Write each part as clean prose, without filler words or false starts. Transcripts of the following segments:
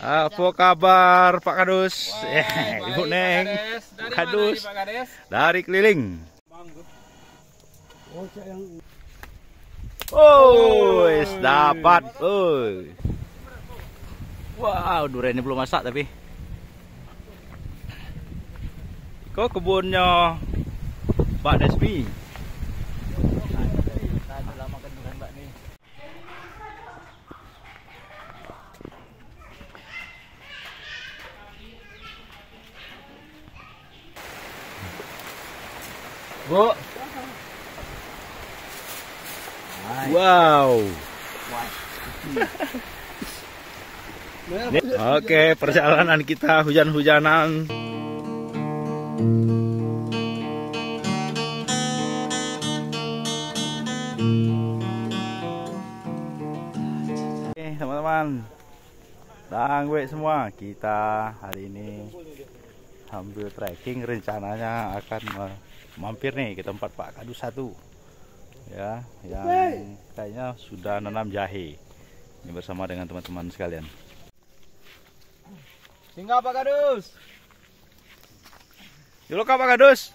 Apa kabar Pak Kadus? Ibu Neng. Dari Kadus. mana Pak Kades? Dari keliling. Oh, dapat. Wow, duriannya belum masak tapi. Kok kebunnya Pak Desmi? Bu. Wow. Oke, perjalanan kita hujan-hujanan. Oke, teman-teman. Gue semua, kita hari ini sambil trekking rencananya akan mampir nih ke tempat Pak Kadus 1 ya, yang kayaknya sudah nanam jahe ini bersama dengan teman-teman sekalian. Tinggal Pak Kadus. Yuk Pak Kadus.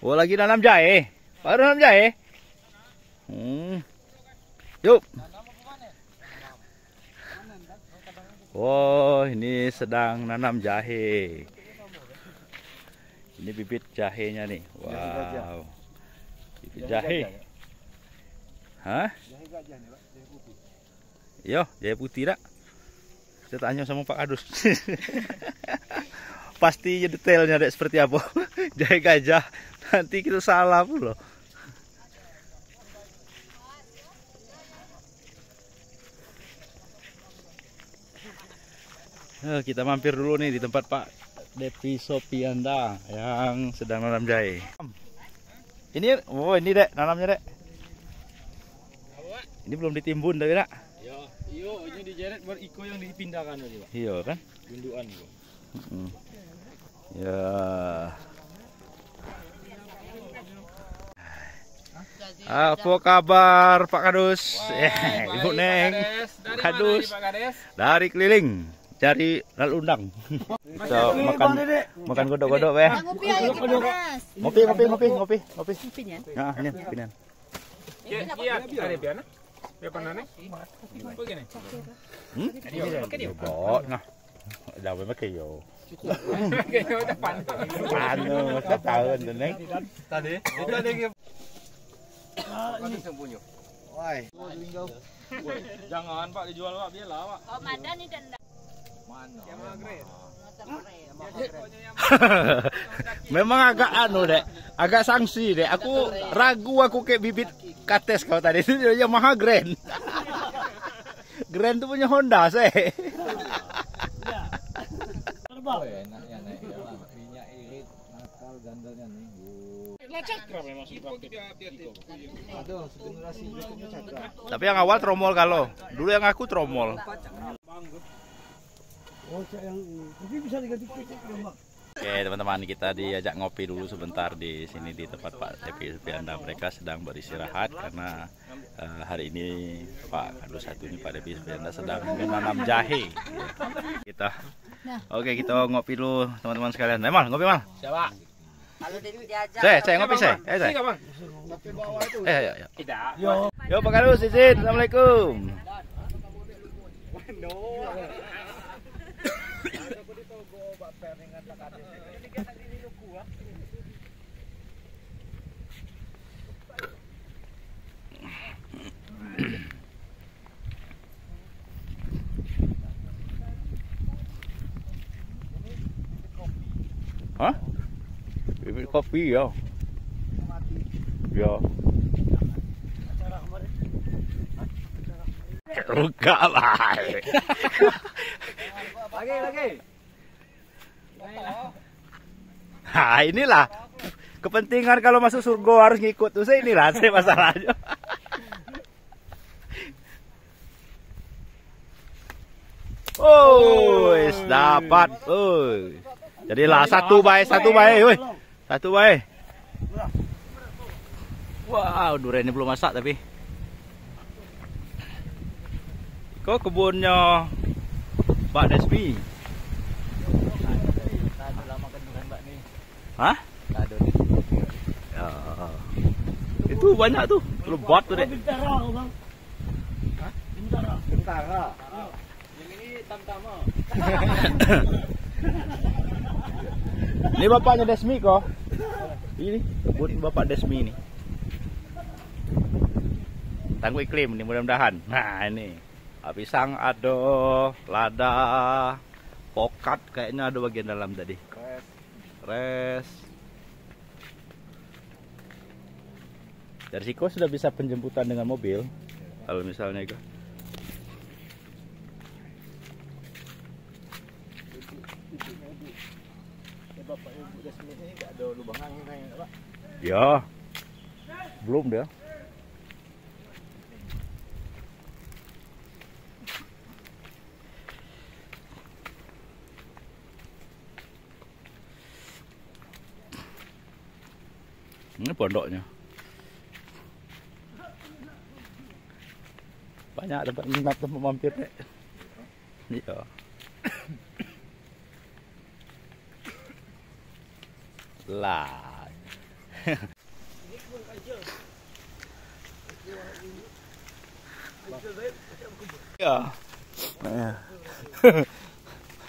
Oh, lagi nanam jahe. Baru nanam jahe. Yuk. Oh, ini sedang nanam jahe. Ini bibit jahenya nih. Wow. Bibit jahe. Hah? Yo, jahe putih dak. Saya tanya sama Pak Kadus. Pasti detailnya dek seperti apa. Jahe gajah. Nanti kita salah pula. Kita mampir dulu nih di tempat Pak Depi Sopianda yang sedang nanam jahe. Ini, oh ini dek, nanamnya dek. Ini belum ditimbun tapi nak. Iya, ini dijeret buat iko yang dipindahkan tadi Pak. Iya kan? Indukan itu. Ya. Apa kabar Pak Kadus? Ibu Neng. Dari Kadus. mana Pak Kades? Dari keliling. Cari lalu undang. So, makan godok-godok ya. Ngopi ayo kita mas. Ngopi. Ngopinya. Nah, ini pinan. Iya, ada biar biar panane. Begini. Bot nah. Daw mới kỳ vô. Kayaknya udah panas. Panas, masa tahun Neng. Tadi, itu ada yang Ini sembunyi. Woi. jangan Pak dijual Pak, biarlah Pak. Oh, Madan ini dan Mana? Memang agak anu dek, agak sanksi dek. Aku ragu aku kayak bibit kates kau tadi itu Yamaha Grand. Grand tuh punya Honda sih. Oh, enaknya nih, minyak irit, nakal, gandalnya nih. Cakra memang sudah Aduh, segenerasi berikutnya cakra. Tapi yang awal tromol kalau, dulu yang aku tromol. Oh, yang tapi bisa diganti Bang. Oke teman-teman, kita diajak ngopi dulu sebentar di sini di tempat Pak Depi Sopianda. Mereka sedang beristirahat karena hari ini Pak Kadus 1 ini Pak Depi Sopianda sedang menanam jahe. Kita, oke kita ngopi dulu teman-teman sekalian. Mal ngopi mal. Siapa? kalau Dewi diajak. Saya ngopi saya. Enggak, Bang. Ya. Tidak. Yo Pak Kadus izin. Assalamualaikum. Hah? Bibit kopi ya. Ya. Ruga lah. Lagi. Nah inilah kepentingan kalau masuk surga harus ngikut tuh saya inilah saya masalahnya. Oh, dapat. Jadilah satu baik, woi. Satu baik. Wow, duriannya belum masak tapi. Kok kebunnya Pak Desmi? Kado lama kan durian Mbak nih. Hah? Kado nih. Ya. Itu banyak tuh, lebat tuh dek. Bintara. Yang ini Tamtama. Ini bapaknya Desmi kok. Ini kebun bapak Desmi ini. Tangguh iklim ini mudah-mudahan. Nah ini pisang ada, lada, pokat kayaknya ada bagian dalam tadi. Res. Dari Siko sudah bisa penjemputan dengan mobil. Kalau misalnya itu. Bapak Ibu Desmi ini enggak ada lubang angin kayaknya, Pak. Ya. Belum dia. Ini pondoknya. Banyak tempat mampir deh. Iya. Lah. Ya.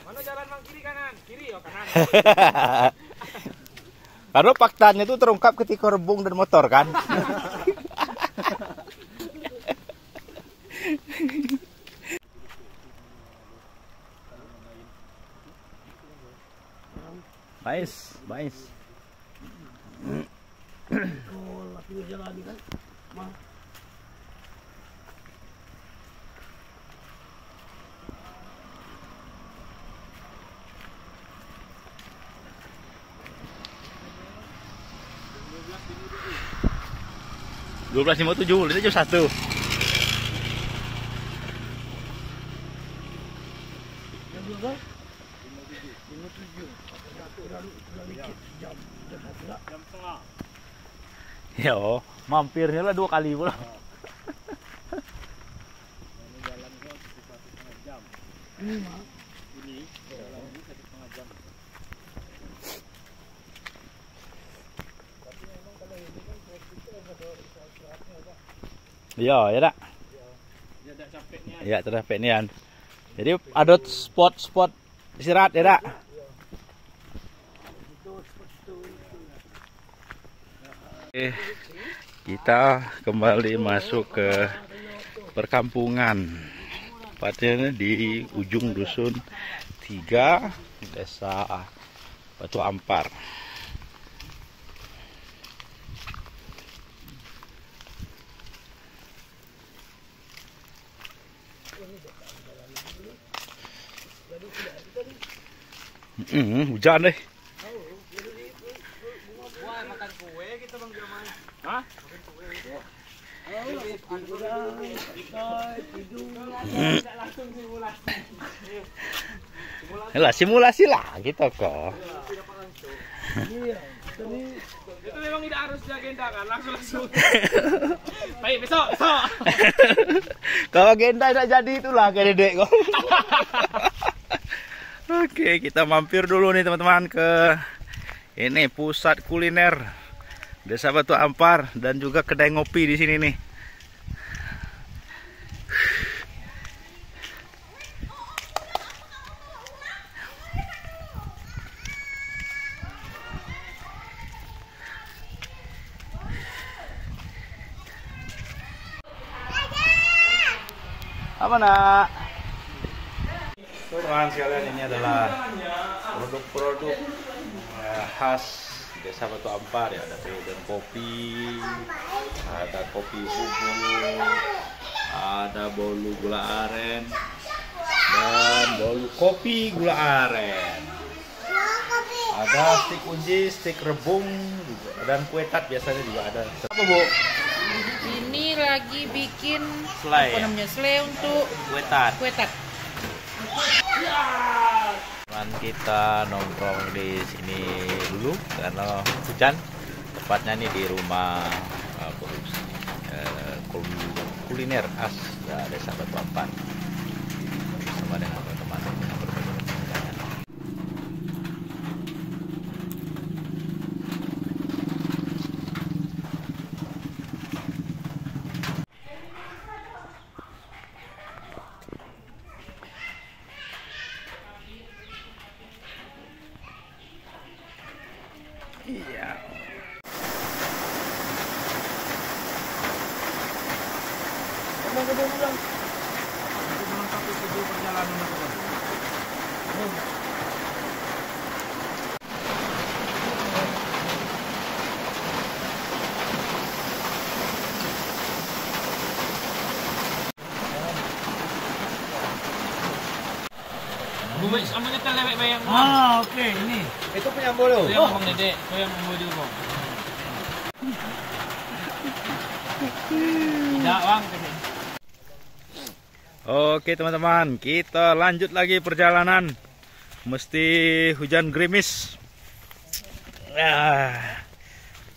Mana jalan Bang, kiri kanan? Kiri oh kanan. Karena faktanya itu terungkap ketika rebung dan motor kan. Nice, nice. Dua 12.57, itu jam 1. Yo, mampirnya lah 2 kali pula. Iya, ya dak. Ya, capek nian. Jadi ada spot-spot istirahat ya dak. Kita kembali masuk ke perkampungan. Tepatnya di ujung dusun 3, desa Batu Ampar. Hujan deh. Wah, makan kue kita Bang Jamal. Hah? Lah simulasi lah gitu kok. Itu memang tidak harus agenda kan, langsung. Baik, besok. Kalau agenda tidak jadi itulah kayak dedek kok. Oke, kita mampir dulu nih teman-teman ke ini pusat kuliner Desa Batu Ampar dan juga kedai ngopi di sini nih. Apa nak? Teman-teman sekalian, ini adalah produk-produk khas Desa Batu Ampar ya. Ada dan kopi, ada kopi bubuk, ada bolu gula aren, dan bolu kopi gula aren. Ada stik kunci, stik rebung, dan kue tat biasanya juga ada. Apa Bu? Ini lagi bikin Selai. apa namanya? Selai untuk Kue tat. kue tat. Teman kita nongkrong di sini dulu karena hujan, tepatnya nih di rumah kuliner khas Desa Batu Ampan bersama dengan teman-teman yang berbeda. Iya. Bubuk sama nyetel lewek bayang. Oke, ini. Itu punya bolo. Itu yang Bang Dedek, itu yang mau dulu, Bang. Tidak, Bang. Oke teman-teman, kita lanjut lagi perjalanan. Mesti hujan gerimis.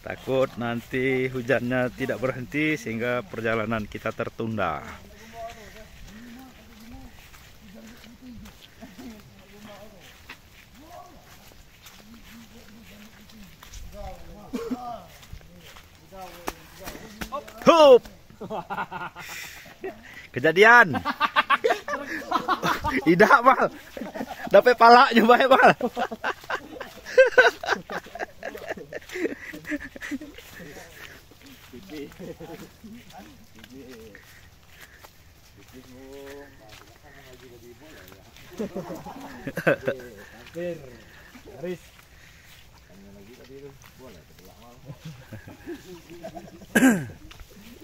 Takut nanti hujannya tidak berhenti sehingga perjalanan kita tertunda. Hup. Kejadian. Tidak, Mal. Dapat palaknya baik, Mal.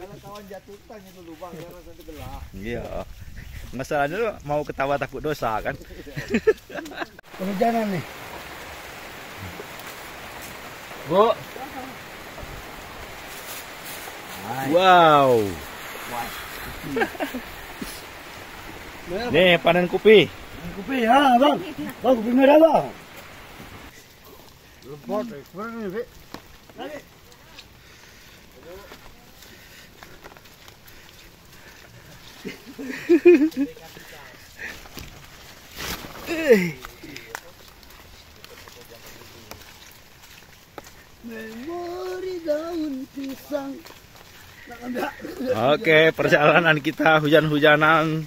Kalau kawan jatuhkan itu lubang dia rasa gelap. Iya. Masalahnya tuh mau ketawa takut dosa kan. Kehujanan nih. Bu. Wow. Nih panen kopi. Kopi ya, Bang. Bang, kopi merah, Bang. Lepot, sebenarnya nih, Be. Memori daun pisang. Oke, perjalanan kita hujan-hujanan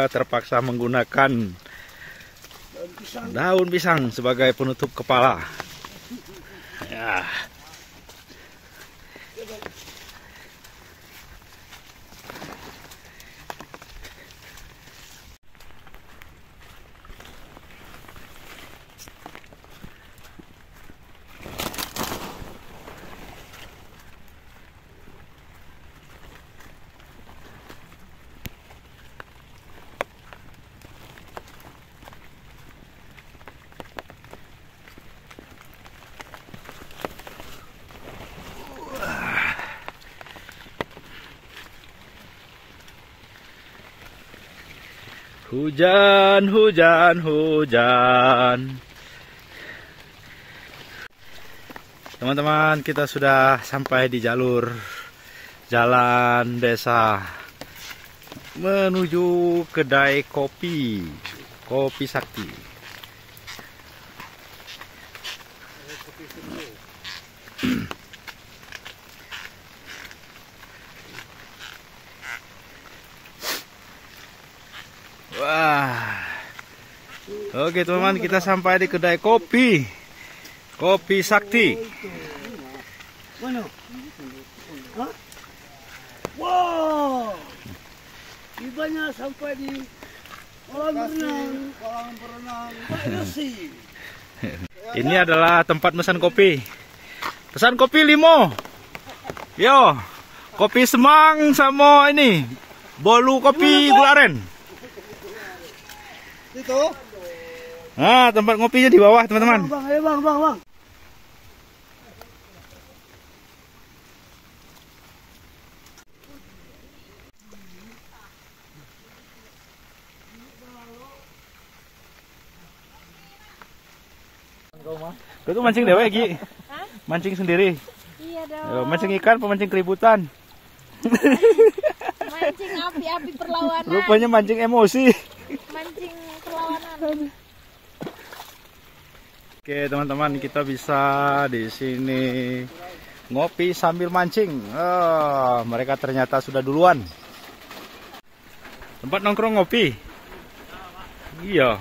terpaksa menggunakan daun pisang sebagai penutup kepala. Ya. Hujan, hujan, hujan. Teman-teman, kita sudah sampai di jalur jalan desa menuju kedai kopi, Kopi Sakti. Wah. Oke teman-teman, kita sampai di kedai kopi, Kopi Sakti. Mana? Hah? Wow. Tibanya sampai di kolam berenang. Ini adalah tempat pesan kopi. Pesan kopi 5. Yo, kopi semang sama ini bolu kopi gula aren. Itu. Nah, tempat ngopinya di bawah, teman-teman. Bang, ayo bang. Kau tuh mancing dewe, Gi? Mancing sendiri? Iya dong. Mancing ikan, pemancing keributan. Mancing api-api perlawanan. Rupanya mancing emosi. Mancing perlawanan. Oke teman-teman, kita bisa di sini ngopi sambil mancing. Mereka ternyata sudah duluan. Tempat nongkrong ngopi. Iya.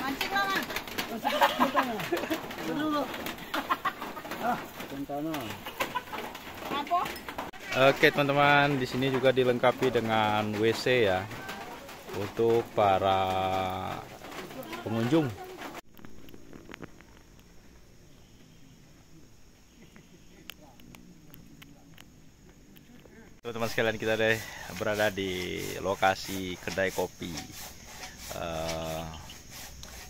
Mancing lah, Man. Apa? Oke teman-teman, di sini juga dilengkapi dengan WC ya untuk para pengunjung. Teman-teman sekalian, kita berada di lokasi kedai kopi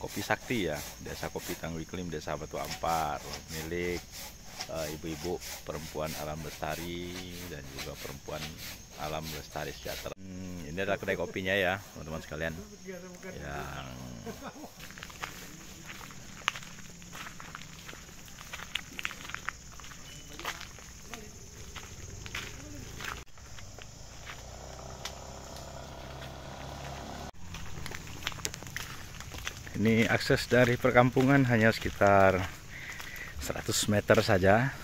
Kopi Sakti ya, Desa Kopi Tangguh Iklim, Desa Batu Ampar, milik ibu-ibu perempuan alam lestari dan juga perempuan alam lestari sejahtera. Ini adalah kedai kopinya ya teman-teman sekalian, yang ini akses dari perkampungan hanya sekitar 100 meter saja.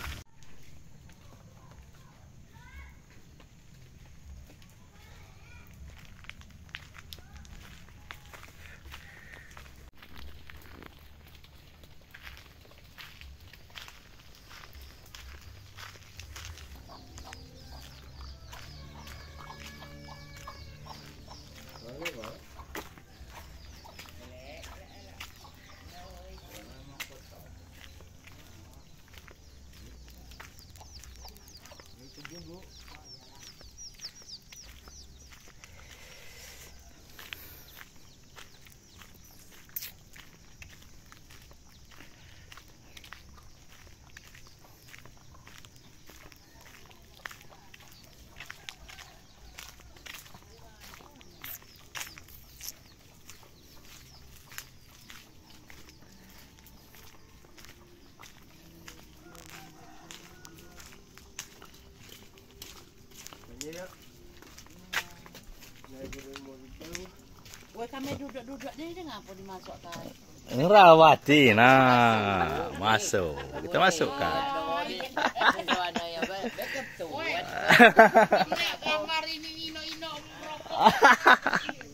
Woi, kami duduk-duduk jadi ngapa dimasukkan? Ngerawati, nah masuk, kita masukkan. Kamar ini ino-ino merokok.